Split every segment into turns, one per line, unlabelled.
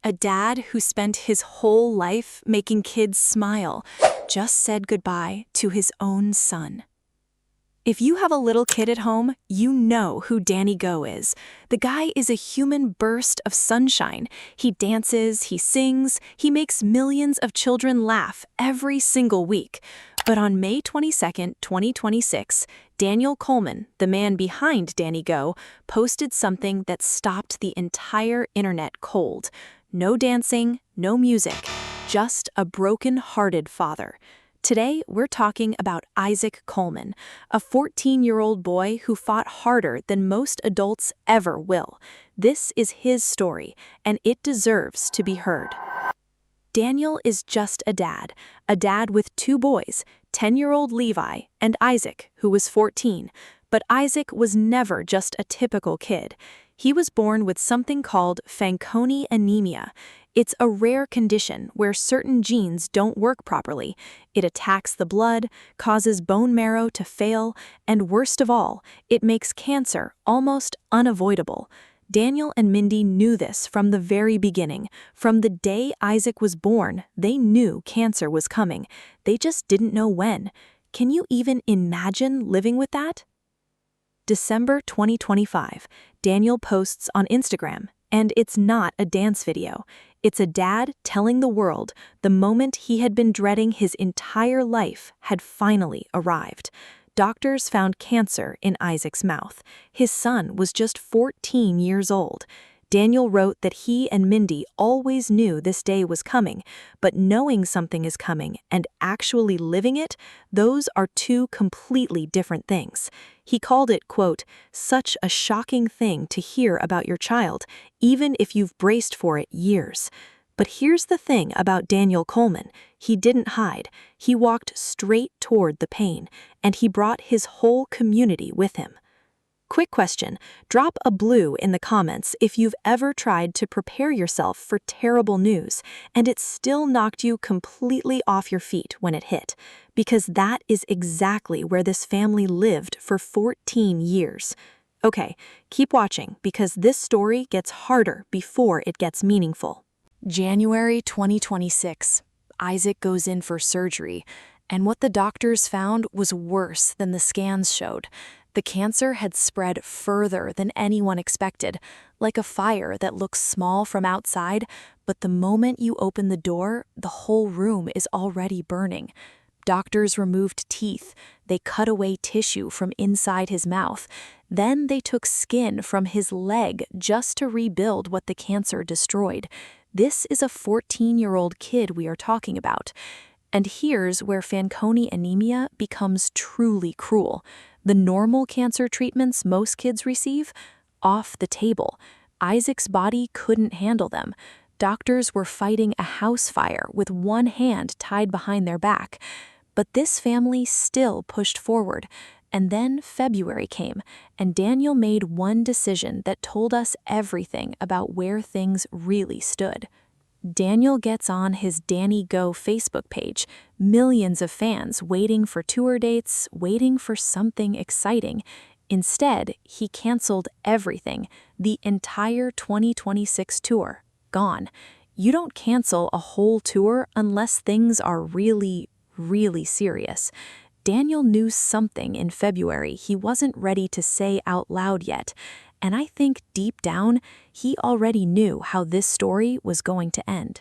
A dad who spent his whole life making kids smile just said goodbye to his own son. If you have a little kid at home, you know who Danny Go is. The guy is a human burst of sunshine. He dances, he sings, he makes millions of children laugh every single week. But on May 22nd, 2026, Daniel Coleman, the man behind Danny Go, posted something that stopped the entire internet cold. No dancing, no music, just a broken-hearted father. Today, we're talking about Isaac Coleman, a 14-year-old boy who fought harder than most adults ever will. This is his story, and it deserves to be heard. Daniel is just a dad with two boys, 10-year-old Levi and Isaac, who was 14. But Isaac was never just a typical kid. He was born with something called Fanconi anemia. It's a rare condition where certain genes don't work properly. It attacks the blood, causes bone marrow to fail, and worst of all, it makes cancer almost unavoidable. Daniel and Mindy knew this from the very beginning. From the day Isaac was born, they knew cancer was coming. They just didn't know when. Can you even imagine living with that? December 2025, Daniel posts on Instagram, and it's not a dance video. It's a dad telling the world the moment he had been dreading his entire life had finally arrived. Doctors found cancer in Isaac's mouth. His son was just 14 years old. Daniel wrote that he and Mindy always knew this day was coming, but knowing something is coming and actually living it, those are two completely different things. He called it, quote, such a shocking thing to hear about your child, even if you've braced for it years. But here's the thing about Daniel Coleman. He didn't hide. He walked straight toward the pain, and he brought his whole community with him. Quick question, drop a blue in the comments if you've ever tried to prepare yourself for terrible news and it still knocked you completely off your feet when it hit, because that is exactly where this family lived for 14 years. Okay, keep watching because this story gets harder before it gets meaningful. January 2026, Isaac goes in for surgery, and what the doctors found was worse than the scans showed. The cancer had spread further than anyone expected, like a fire that looks small from outside, but the moment you open the door, the whole room is already burning. Doctors removed teeth, they cut away tissue from inside his mouth, then they took skin from his leg just to rebuild what the cancer destroyed. This is a 14-year-old kid we are talking about. And here's where Fanconi anemia becomes truly cruel. The normal cancer treatments most kids receive? Off the table. Isaac's body couldn't handle them. Doctors were fighting a house fire with one hand tied behind their back. But this family still pushed forward. And then February came, and Daniel made one decision that told us everything about where things really stood. Daniel gets on his Danny Go Facebook page, millions of fans waiting for tour dates, waiting for something exciting. Instead, he canceled everything, the entire 2026 tour, gone. You don't cancel a whole tour unless things are really, really serious. Daniel knew something in February he wasn't ready to say out loud yet. And I think deep down, he already knew how this story was going to end.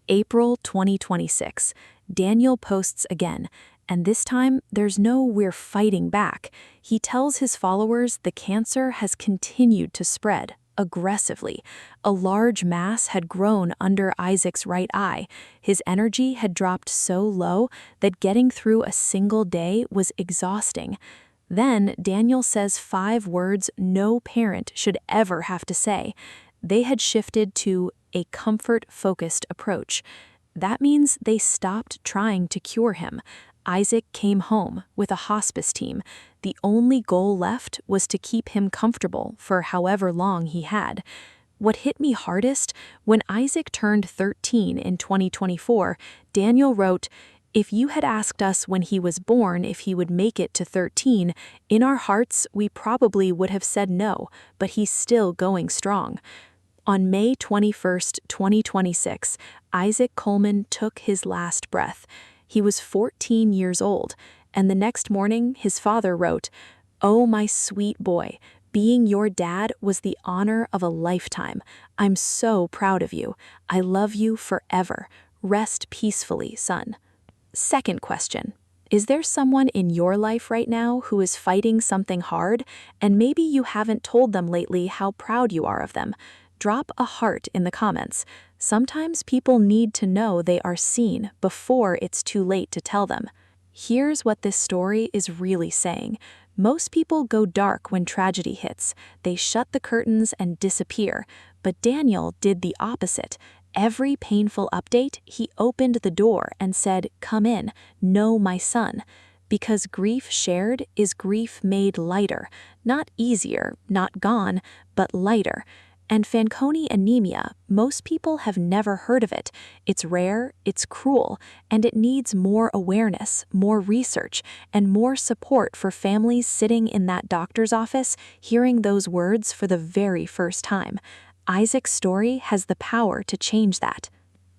April 2026, Daniel posts again, and this time there's no "we're fighting back." He tells his followers the cancer has continued to spread, aggressively. A large mass had grown under Isaac's right eye. His energy had dropped so low that getting through a single day was exhausting. Then Daniel says 5 words no parent should ever have to say. They had shifted to a comfort-focused approach. That means they stopped trying to cure him. Isaac came home with a hospice team. The only goal left was to keep him comfortable for however long he had. What hit me hardest, when Isaac turned 13 in 2024, Daniel wrote, "If you had asked us when he was born if he would make it to 13, in our hearts we probably would have said no, but he's still going strong." On May 21, 2026, Isaac Coleman took his last breath. He was 14 years old, and the next morning his father wrote, "Oh, my sweet boy, being your dad was the honor of a lifetime. I'm so proud of you. I love you forever. Rest peacefully, son." Second question. Is there someone in your life right now who is fighting something hard, and maybe you haven't told them lately how proud you are of them? Drop a heart in the comments. Sometimes people need to know they are seen before it's too late to tell them. Here's what this story is really saying. Most people go dark when tragedy hits. They shut the curtains and disappear. But Daniel did the opposite. Every painful update, he opened the door and said, "Come in, know my son." Because grief shared is grief made lighter. Not easier, not gone, but lighter. And Fanconi anemia, most people have never heard of it. It's rare, it's cruel, and it needs more awareness, more research, and more support for families sitting in that doctor's office hearing those words for the very first time. Isaac's story has the power to change that.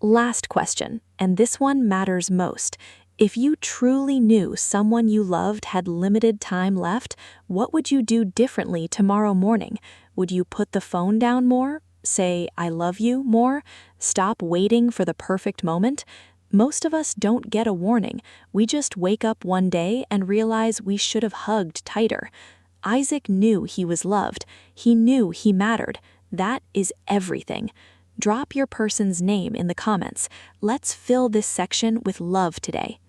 Last question, and this one matters most. If you truly knew someone you loved had limited time left, what would you do differently tomorrow morning? Would you put the phone down more? Say, "I love you" more? Stop waiting for the perfect moment? Most of us don't get a warning. We just wake up one day and realize we should have hugged tighter. Isaac knew he was loved. He knew he mattered. That is everything. Drop your person's name in the comments. Let's fill this section with love today.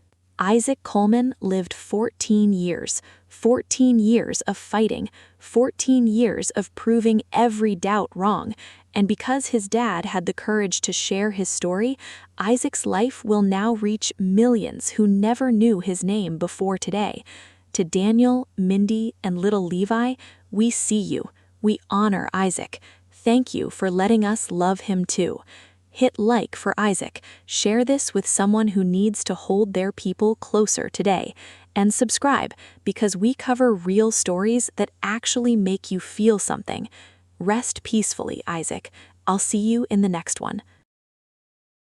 Isaac Coleman lived 14 years. 14 years of fighting. 14 years of proving every doubt wrong. And because his dad had the courage to share his story, Isaac's life will now reach millions who never knew his name before today. To Daniel, Mindy, and little Levi, we see you. We honor Isaac. Thank you for letting us love him too. Hit like for Isaac, share this with someone who needs to hold their people closer today, and subscribe because we cover real stories that actually make you feel something. Rest peacefully, Isaac. I'll see you in the next one.